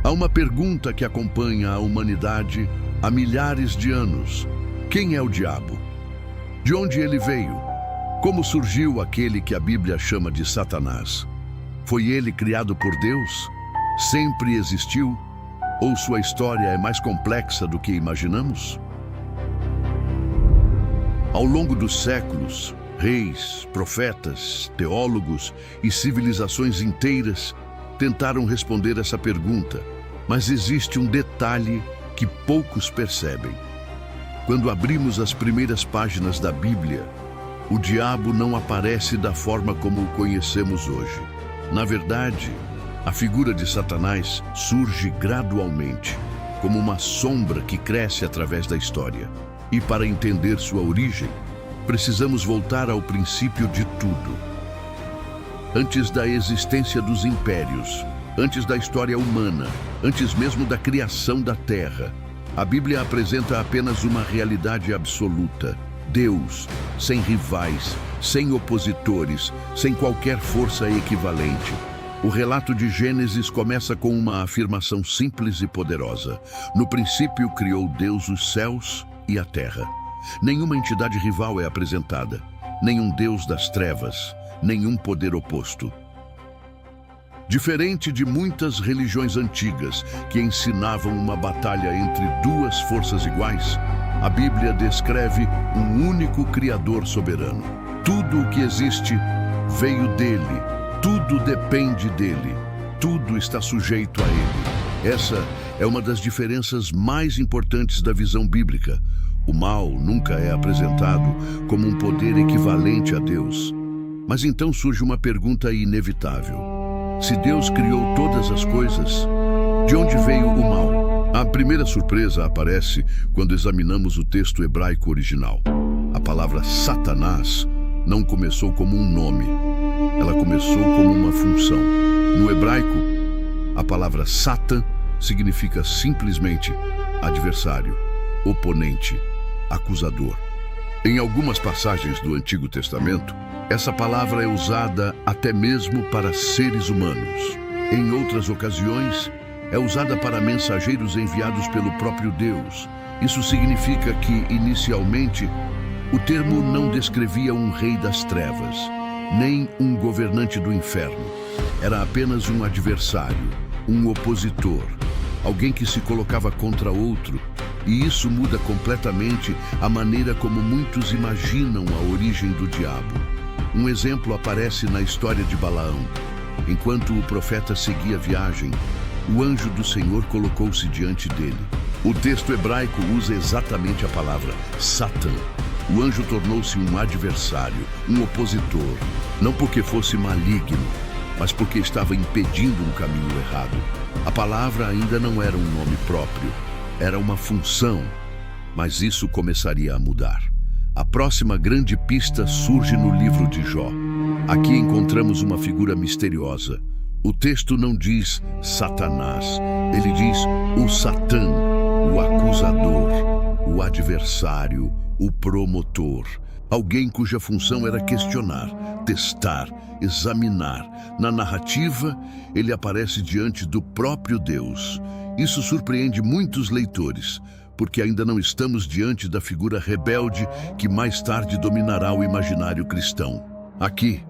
Há uma pergunta que acompanha a humanidade há milhares de anos. Quem é o diabo? De onde ele veio? Como surgiu aquele que a Bíblia chama de Satanás? Foi ele criado por Deus? Sempre existiu? Ou sua história é mais complexa do que imaginamos? Ao longo dos séculos, reis, profetas, teólogos e civilizações inteiras tentaram responder essa pergunta, mas existe um detalhe que poucos percebem. Quando abrimos as primeiras páginas da Bíblia, o diabo não aparece da forma como o conhecemos hoje. Na verdade, a figura de Satanás surge gradualmente, como uma sombra que cresce através da história. E para entender sua origem, precisamos voltar ao princípio de tudo. Antes da existência dos impérios, antes da história humana, antes mesmo da criação da Terra, a Bíblia apresenta apenas uma realidade absoluta. Deus, sem rivais, sem opositores, sem qualquer força equivalente. O relato de Gênesis começa com uma afirmação simples e poderosa. No princípio criou Deus os céus e a terra. Nenhuma entidade rival é apresentada, nenhum Deus das trevas, nenhum poder oposto. Diferente de muitas religiões antigas que ensinavam uma batalha entre duas forças iguais, a Bíblia descreve um único Criador soberano. Tudo o que existe veio dele, tudo depende dele, tudo está sujeito a ele. Essa é uma das diferenças mais importantes da visão bíblica. O mal nunca é apresentado como um poder equivalente a Deus. Mas então surge uma pergunta inevitável. Se Deus criou todas as coisas, de onde veio o mal? A primeira surpresa aparece quando examinamos o texto hebraico original. A palavra Satanás não começou como um nome, ela começou como uma função. No hebraico, a palavra Satan significa simplesmente adversário, oponente, acusador. Em algumas passagens do Antigo Testamento, essa palavra é usada até mesmo para seres humanos. Em outras ocasiões, é usada para mensageiros enviados pelo próprio Deus. Isso significa que, inicialmente, o termo não descrevia um rei das trevas, nem um governante do inferno. Era apenas um adversário, um opositor, alguém que se colocava contra outro. E isso muda completamente a maneira como muitos imaginam a origem do diabo. Um exemplo aparece na história de Balaão. Enquanto o profeta seguia a viagem, o anjo do Senhor colocou-se diante dele. O texto hebraico usa exatamente a palavra Satã. O anjo tornou-se um adversário, um opositor, não porque fosse maligno, mas porque estava impedindo um caminho errado. A palavra ainda não era um nome próprio, era uma função, mas isso começaria a mudar. A próxima grande pista surge no livro de Jó. Aqui encontramos uma figura misteriosa. O texto não diz Satanás, ele diz o Satã, o acusador, o adversário, o promotor. Alguém cuja função era questionar, testar, examinar. Na narrativa, ele aparece diante do próprio Deus. Isso surpreende muitos leitores, porque ainda não estamos diante da figura rebelde que mais tarde dominará o imaginário cristão. Aqui,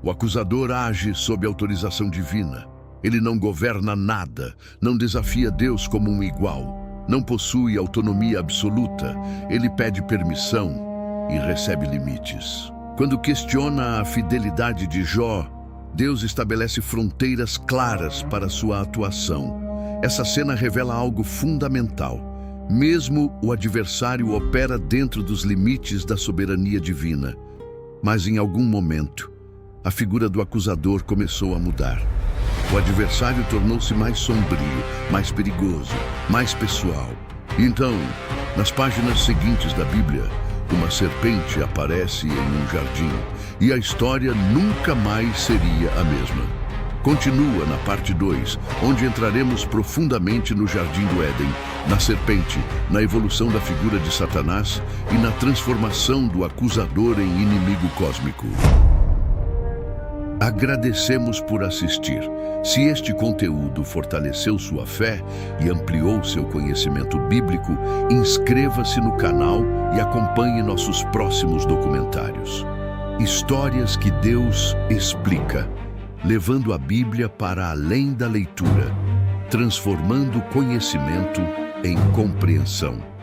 o acusador age sob autorização divina. Ele não governa nada, não desafia Deus como um igual, não possui autonomia absoluta. Ele pede permissão e recebe limites. Quando questiona a fidelidade de Jó, Deus estabelece fronteiras claras para sua atuação. Essa cena revela algo fundamental. Mesmo o adversário opera dentro dos limites da soberania divina. Mas em algum momento, a figura do acusador começou a mudar. O adversário tornou-se mais sombrio, mais perigoso, mais pessoal. E então, nas páginas seguintes da Bíblia, uma serpente aparece em um jardim, e a história nunca mais seria a mesma. Continua na parte 2, onde entraremos profundamente no Jardim do Éden, na serpente, na evolução da figura de Satanás e na transformação do acusador em inimigo cósmico. Agradecemos por assistir. Se este conteúdo fortaleceu sua fé e ampliou seu conhecimento bíblico, inscreva-se no canal e acompanhe nossos próximos documentários. Histórias que Deus explica, levando a Bíblia para além da leitura, transformando conhecimento em compreensão.